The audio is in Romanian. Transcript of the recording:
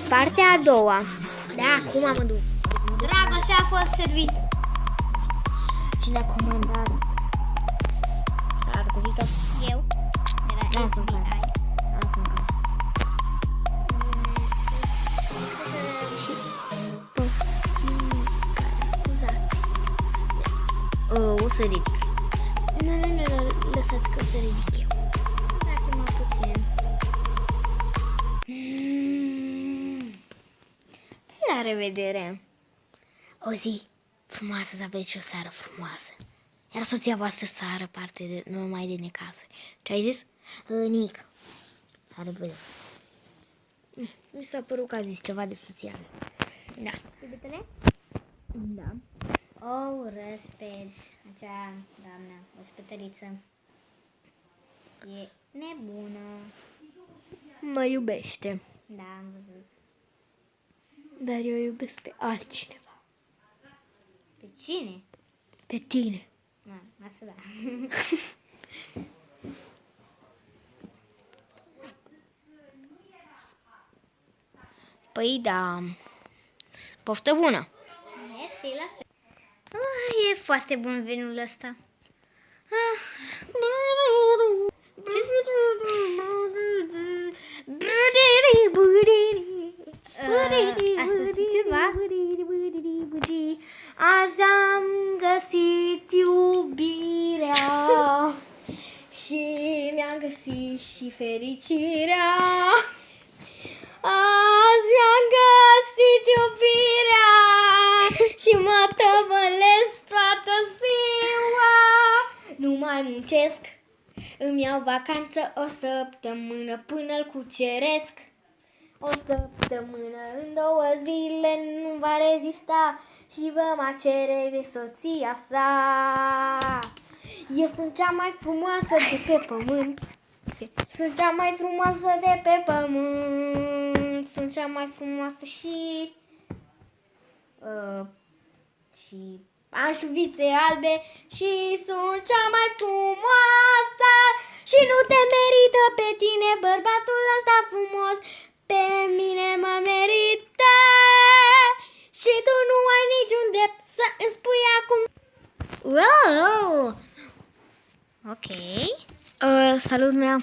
Partea a doua. Da, acum mă duc. Dragostea a fost servită. Cine a comandat? S-a răcovit-o. Eu. De la SBI. Scuzați. O să ridic. Nu, lăsați că o să ridic eu. Dați-mă puțin. La revedere. O zi frumoasă, să aveți și o seară frumoasă. Iar soția voastră să ară parte de, numai de necazuri. Ce ai zis? Nimic. La revedere. Mi s-a părut că a zis ceva de soția mea. Da. Iubitele? Da. O urăsc pe acea doamnă, ospătăriță. E nebună. Mă iubește. Da, am văzut. Dar eu iubesc pe altcineva. Pe cine? Pe tine. Asta da. Păi da. Poftă bună. Mersi, la fel. E foarte bun vinul ăsta. Ați pățit ceva? Azi am găsit iubirea și mi-am găsit și fericirea. Azi mi-am găsit iubirea și mă tăvălesc toată ziua. Nu mai muncesc, îmi iau vacanță o săptămână până-l cuceresc. O săptămână, în 2 zile nu va rezista și vă mă cere de soția sa. Eu sunt cea mai frumoasă de pe pământ. Sunt cea mai frumoasă de pe pământ. Sunt cea mai frumoasă și am șuvițe albe și sunt cea mai frumoasă. Și nu te merită pe tine bărbatul ăsta frumos. Pe mine mă merită și tu nu ai niciun drept să îmi spui acum. Wow! Ok. Salut, mi-am